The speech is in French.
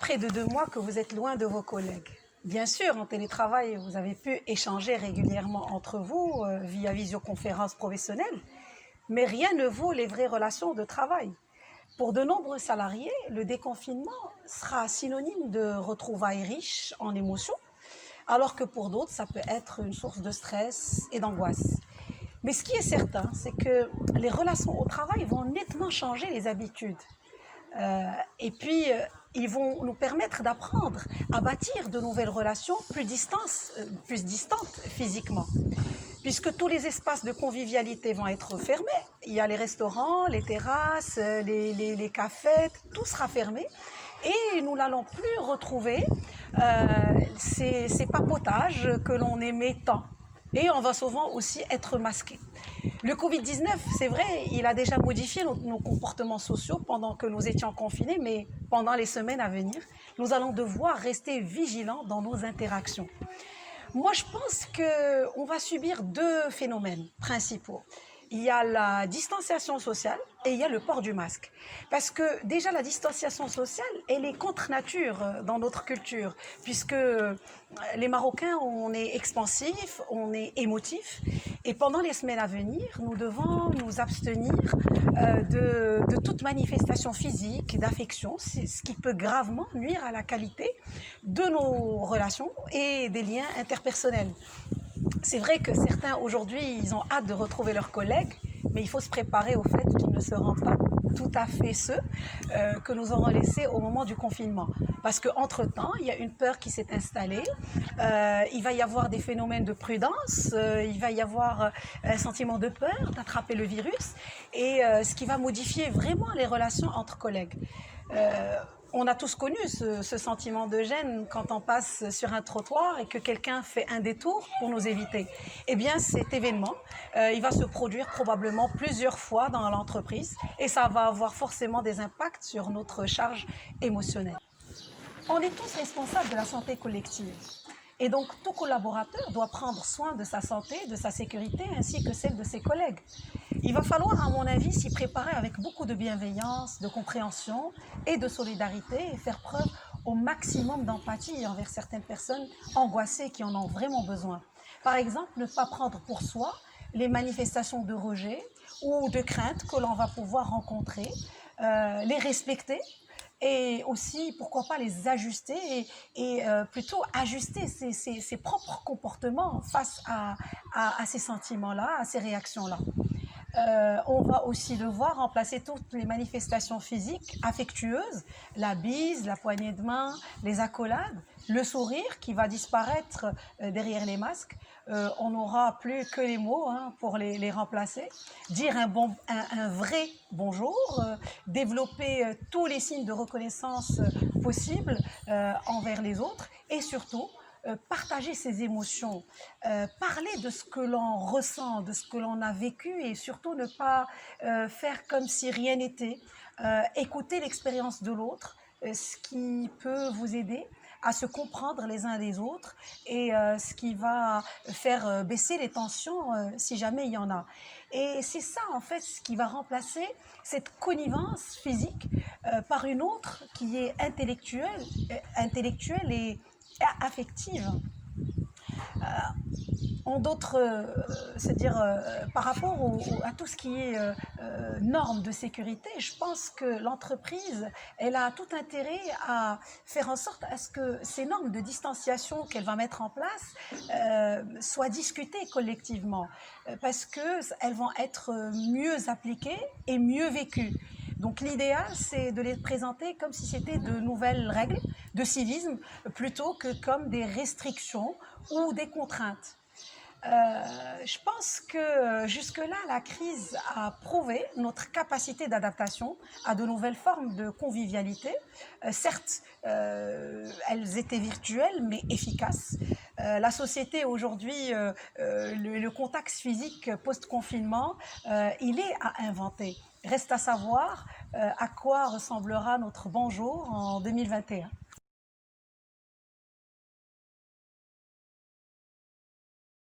près de 2 mois que vous êtes loin de vos collègues. Bien sûr, en télétravail, vous avez pu échanger régulièrement entre vous via visioconférence professionnelle, mais rien ne vaut les vraies relations de travail. Pour de nombreux salariés, le déconfinement sera synonyme de retrouvailles riches en émotions, alors que pour d'autres, ça peut être une source de stress et d'angoisse. Mais ce qui est certain, c'est que les relations au travail vont nettement changer les habitudes. Et puis, ils vont nous permettre d'apprendre à bâtir de nouvelles relations plus distantes physiquement. Puisque tous les espaces de convivialité vont être fermés. Il y a les restaurants, les terrasses, les cafés, tout sera fermé. Et nous n'allons plus retrouver ces papotages que l'on aimait tant. Et on va souvent aussi être masqué. Le Covid-19, c'est vrai, il a déjà modifié nos comportements sociaux pendant que nous étions confinés, mais pendant les semaines à venir, nous allons devoir rester vigilants dans nos interactions. Moi, je pense qu'on va subir 2 phénomènes principaux. Il y a la distanciation sociale et il y a le port du masque. Parce que déjà, la distanciation sociale, elle est contre nature dans notre culture, puisque les Marocains, on est expansifs, on est émotifs, et pendant les semaines à venir, nous devons nous abstenir de toute manifestation physique, d'affection, ce qui peut gravement nuire à la qualité de nos relations et des liens interpersonnels. C'est vrai que certains aujourd'hui, ils ont hâte de retrouver leurs collègues, mais il faut se préparer au fait qu'ils ne seront pas tout à fait ceux que nous aurons laissés au moment du confinement. Parce qu'entre-temps, il y a une peur qui s'est installée, il va y avoir des phénomènes de prudence, il va y avoir un sentiment de peur d'attraper le virus, et ce qui va modifier vraiment les relations entre collègues. On a tous connu ce sentiment de gêne quand on passe sur un trottoir et que quelqu'un fait un détour pour nous éviter. Eh bien, cet événement, il va se produire probablement plusieurs fois dans l'entreprise et ça va avoir forcément des impacts sur notre charge émotionnelle. On est tous responsables de la santé collective. Et donc, tout collaborateur doit prendre soin de sa santé, de sa sécurité, ainsi que celle de ses collègues. Il va falloir, à mon avis, s'y préparer avec beaucoup de bienveillance, de compréhension et de solidarité et faire preuve au maximum d'empathie envers certaines personnes angoissées qui en ont vraiment besoin. Par exemple, ne pas prendre pour soi les manifestations de rejet ou de crainte que l'on va pouvoir rencontrer, les respecter, et aussi, pourquoi pas les ajuster et plutôt ajuster ses propres comportements face à ces sentiments-là, à ces réactions-là. On va aussi devoir remplacer toutes les manifestations physiques affectueuses, la bise, la poignée de main, les accolades, le sourire qui va disparaître derrière les masques. On n'aura plus que les mots pour les remplacer. Dire un vrai bonjour, développer tous les signes de reconnaissance possibles envers les autres et surtout partager ses émotions, parler de ce que l'on ressent, de ce que l'on a vécu et surtout ne pas faire comme si rien n'était, écouter l'expérience de l'autre, ce qui peut vous aider à se comprendre les uns les autres et ce qui va faire baisser les tensions si jamais il y en a. Et c'est ça en fait ce qui va remplacer cette connivence physique par une autre qui est intellectuelle et affective. En d'autres, c'est-à-dire par rapport à tout ce qui est normes de sécurité, je pense que l'entreprise, elle a tout intérêt à faire en sorte à ce que ces normes de distanciation qu'elle va mettre en place soient discutées collectivement, parce qu'elles vont être mieux appliquées et mieux vécues. Donc l'idéal, c'est de les présenter comme si c'était de nouvelles règles de civisme, plutôt que comme des restrictions ou des contraintes. Je pense que jusque-là, la crise a prouvé notre capacité d'adaptation à de nouvelles formes de convivialité. Certes, elles étaient virtuelles, mais efficaces. La société aujourd'hui, le contact physique post-confinement, il est à inventer. Reste à savoir à quoi ressemblera notre bonjour en 2021.